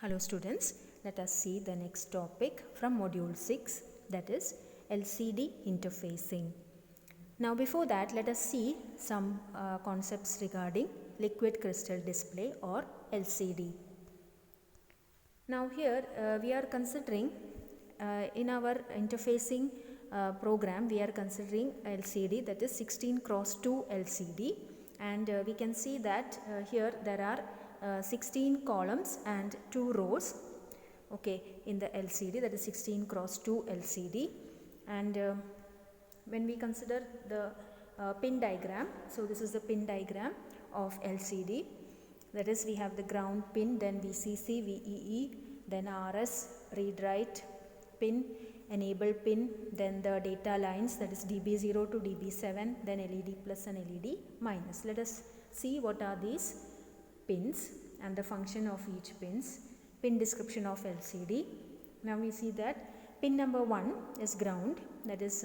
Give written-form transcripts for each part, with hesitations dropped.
Hello students, let us see the next topic from module 6, that is LCD interfacing. Now before that, let us see some concepts regarding liquid crystal display or LCD. Now here we are considering in our interfacing program, we are considering LCD, that is 16x2 LCD, and we can see that here there are 16 columns and 2 rows, okay, in the LCD, that is 16x2 LCD. And when we consider the pin diagram, so this is the pin diagram of LCD, that is we have the ground pin, then VCC, VEE, then RS, read write pin, enable pin, then the data lines, that is DB0 to DB7, then LED plus and LED minus. Let us see what are these pins and the function of each pins. Pin description of LCD. Now we see that pin number 1 is ground, that is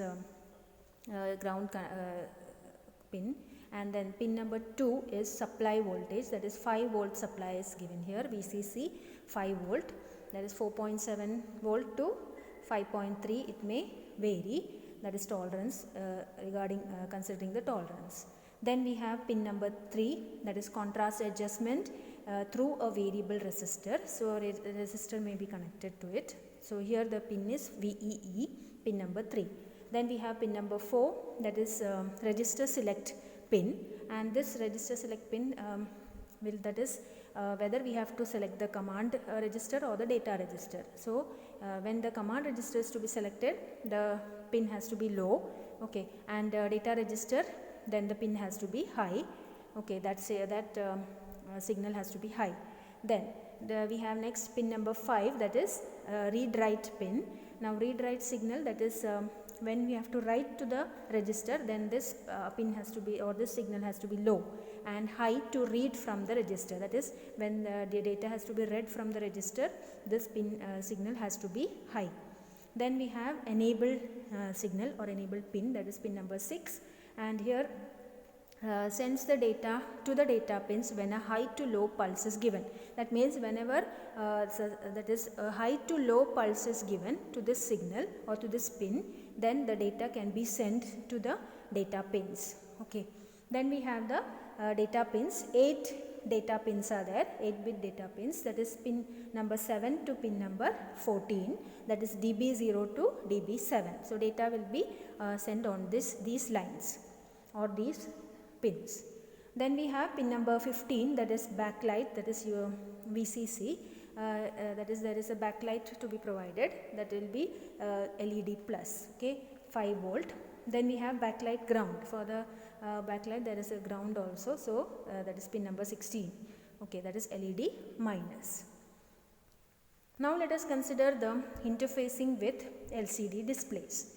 ground pin, and then pin number 2 is supply voltage, that is 5 volt supply is given here, VCC 5 volt, that is 4.7 volt to 5.3, it may vary, that is tolerance regarding considering the tolerance. Then we have pin number 3, that is contrast adjustment through a variable resistor, so a resistor may be connected to it. So here the pin is VEE, pin number 3. Then we have pin number 4, that is register select pin, and this register select pin that is whether we have to select the command register or the data register. So when the command register is to be selected, the pin has to be low, okay, and data register, then the pin has to be high, okay, that signal has to be high. Then we have next pin number 5, that is read write pin. Now read write signal, that is when we have to write to the register, then this pin has to be, or this signal has to be low, and high to read from the register, that is when the data has to be read from the register, this pin signal has to be high. Then we have enable signal or enable pin, that is pin number 6, and here sends the data to the data pins when a high to low pulse is given. That means whenever that is a high to low pulse is given to this signal or to this pin, then the data can be sent to the data pins, okay. Then we have the data pins. 8 data pins are there, 8-bit data pins, that is pin number 7 to pin number 14, that is DB0 to DB7. So data will be sent on these lines or these pins. Then we have pin number 15, that is backlight, that is your VCC, that is there is a backlight to be provided, that will be LED plus, okay, 5 volt. Then we have backlight ground. For the backlight there is a ground also, so that is pin number 16, okay, that is LED minus. Now let us consider the interfacing with LCD displays.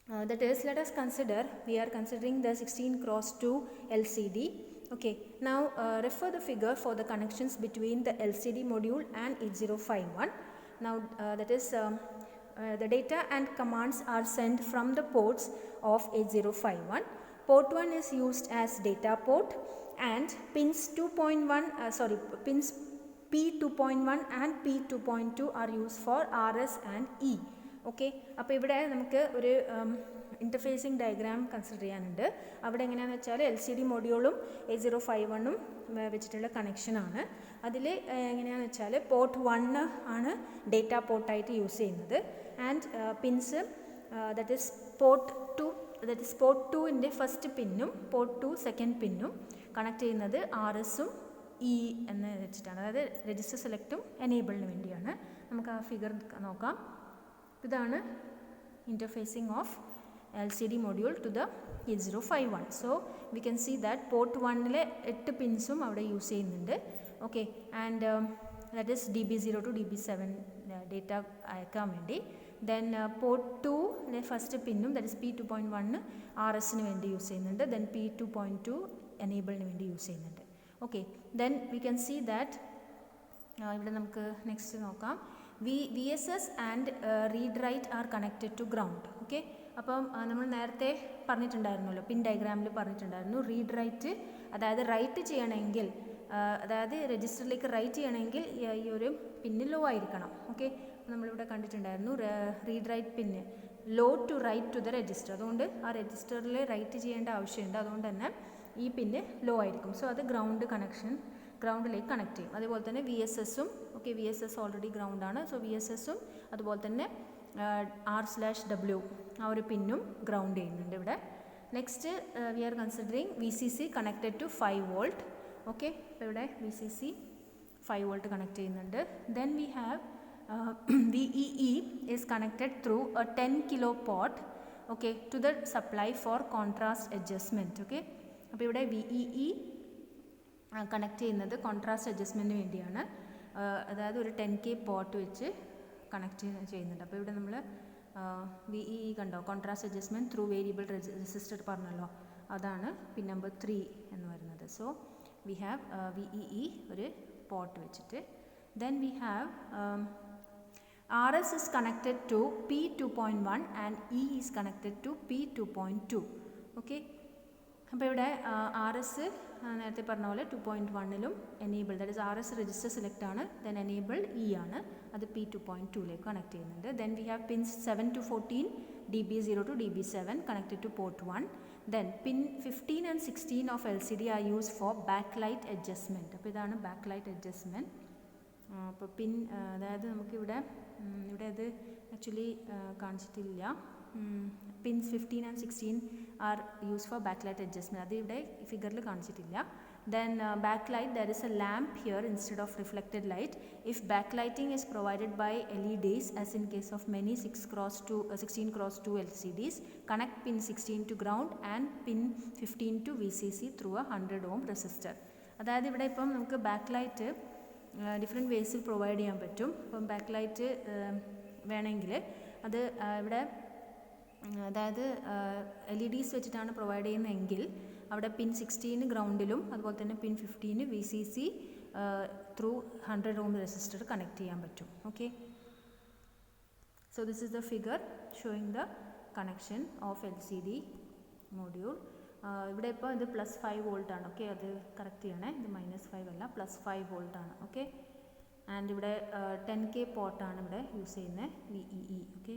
That is, let us consider, we are considering the 16x2 LCD, okay. Now refer the figure for the connections between the LCD module and 8051. Now that is the data and commands are sent from the ports of 8051. Port 1 is used as data port, and pins pins P2.1 and P2.2 are used for RS and E. Okay, അപ്പോൾ ഇവിടെ നമുക്ക് ഒരു interfacing diagram consider ചെയ്യാനുണ്ട്. അവിടെ എങ്ങനെയാണെന്ന് വെച്ചാൽ LCD മൊഡ്യൂളും 8051 വെച്ചിട്ടുള്ള കണക്ഷനാണ്. അതിൽ എങ്ങനെയാണെന്ന് വെച്ചാൽ പോർട്ട് 1 ആണ് ഡേറ്റ പോർട്ടായിട്ട് യൂസ് ചെയ്യുന്നത്, and pins that is port 2, that is port 2ൻ്റെ ഫസ്റ്റ് പിന്നും പോർട്ട് 2 സെക്കൻഡ് പിന്നും കണക്ട് ചെയ്യുന്നത് RSഉം E എന്ന് വെച്ചിട്ടാണ്, അതായത് രജിസ്റ്റർ സെലക്റ്റും എനേബിളിന് വേണ്ടിയാണ്. നമുക്ക് ആ ഫിഗർ നോക്കാം. ഇതാണ് interfacing of LCD module to the 8051. So we can see that port 1ലെ 8 പിൻസും അവിടെ യൂസ് ചെയ്യുന്നുണ്ട്, okay, and that is DB0 to DB7 data അയക്കാൻ വേണ്ടി. ദെൻ പോർട്ട് 2ലെ ഫസ്റ്റ് പിന്നും ദാറ്റ് ഈസ് P2.1 RSന് വേണ്ടി യൂസ് ചെയ്യുന്നുണ്ട്, ദെൻ P2.2 എനേബിളിന് വേണ്ടി യൂസ് ചെയ്യുന്നുണ്ട്, okay. Then we can see that ഇവിടെ നമുക്ക് നെക്സ്റ്റ് നോക്കാം. VSS and read write are connected to ground, okay. അപ്പം നമ്മൾ നേരത്തെ പറഞ്ഞിട്ടുണ്ടായിരുന്നല്ലോ, പിൻ ഡയഗ്രാമിൽ പറഞ്ഞിട്ടുണ്ടായിരുന്നു, റീഡ് റൈറ്റ്, അതായത് റൈറ്റ് ചെയ്യണമെങ്കിൽ, അതായത് രജിസ്റ്ററിലേക്ക് റൈറ്റ് ചെയ്യണമെങ്കിൽ ഈ ഒരു പിന്ന് ലോ ആയിരിക്കണം. ഓക്കെ, നമ്മളിവിടെ കണ്ടിട്ടുണ്ടായിരുന്നു read write pin low to write to the register. അതുകൊണ്ട് ആ രജിസ്റ്ററിൽ റൈറ്റ് ചെയ്യേണ്ട ആവശ്യമുണ്ട്, അതുകൊണ്ട് തന്നെ ഈ പിന്ന് ലോ ആയിരിക്കും. സോ അത് ഗ്രൗണ്ടിലേക്ക് കണക്ട് ചെയ്യും. അതുപോലെ തന്നെ VSSഉം, ഓക്കെ, VSS ഓൾറെഡി ഗ്രൗണ്ടാണ്. സോ VSSഉം അതുപോലെ തന്നെ R/W ആ ഒരു പിന്നും ഗ്രൗണ്ട് ചെയ്യുന്നുണ്ട് ഇവിടെ. Next we are considering VCC connected to 5 volt. Okay, ഇപ്പോൾ ഇവിടെ VCC 5 വോൾട്ട് കണക്ട് ചെയ്യുന്നുണ്ട്. Then we have VEE is connected through a 10 kilo pot, okay, to the supply for contrast adjustment. Okay, അപ്പോൾ ഇവിടെ VEE connect ചെയ്യുന്നത് contrast അഡ്ജസ്റ്റ്മെൻറ്റിന് വേണ്ടിയാണ്. അതായത് ഒരു 10K pot വെച്ച് കണക്ട് ചെയ്യുന്നുണ്ട്. അപ്പോൾ ഇവിടെ നമ്മൾ VEE കണ്ടോ, contrast adjustment through variable resistor പറഞ്ഞല്ലോ, അതാണ് പിൻ നമ്പർ 3 എന്ന് പറയുന്നത്. സോ വി ഹാവ് VEE ഒരു പോട്ട് വെച്ചിട്ട്. Then we have RS is connected to P2.1 and E is connected to P2.2. Okay, അപ്പോൾ ഇവിടെ RS നേരത്തെ പറഞ്ഞ പോലെ 2.1ലും enable, that is RS register select ആണ്, ദെൻ എനേബിൾ E ആണ്, അത് P2.2ലേക്ക് കണക്ട് ചെയ്യുന്നുണ്ട്. Then we have pins 7 to 14 DB0 to DB7 connected to port 1. Then pin 15 and 16 of LCD are used for backlight adjustment. അപ്പോൾ ഇതാണ് backlight adjustment. അപ്പോൾ പിൻ, അതായത് നമുക്കിവിടെ അത് ആക്ച്വലി കാണിച്ചിട്ടില്ല. Pins 15 and 16 are use for backlight adjustment, അത് ഇവിടെ ഫിഗറിൽ കാണിച്ചിട്ടില്ല. Then backlight, there is a lamp here instead of reflected light. If ബാക്ക്ലൈറ്റിംഗ് is provided by LEDs as in case of many 16x2 LCDs, connect pin 16 to ground and pin 15 to VCC through a 100 ohm resistor. അതായത് ഇവിടെ ഇപ്പം നമുക്ക് backlight different വേസിൽ provide ചെയ്യാൻ പറ്റും. ഇപ്പം backlight വേണമെങ്കിൽ അത് ഇവിടെ, അതായത് LEDs വെച്ചിട്ടാണ് പ്രൊവൈഡ് ചെയ്യുന്നതെങ്കിൽ അവിടെ പിൻ 16 ഗ്രൗണ്ടിലും അതുപോലെ തന്നെ പിൻ 15 VCC through 100 ohm resistor connect ചെയ്യാൻ പറ്റും. Okay, so this is the figure showing the connection of LCD module. ഇവിടെ ഇപ്പോൾ ഇത് +5 വോൾട്ടാണ്. ഓക്കെ, അത് കറക്റ്റ് ചെയ്യണേ, ഇത് -5 അല്ല, +5 വോൾട്ടാണ്. ഓക്കെ, ആൻഡ് ഇവിടെ 10K പോർട്ടാണ് ഇവിടെ യൂസ് ചെയ്യുന്നത്, VEE. ഓക്കെ.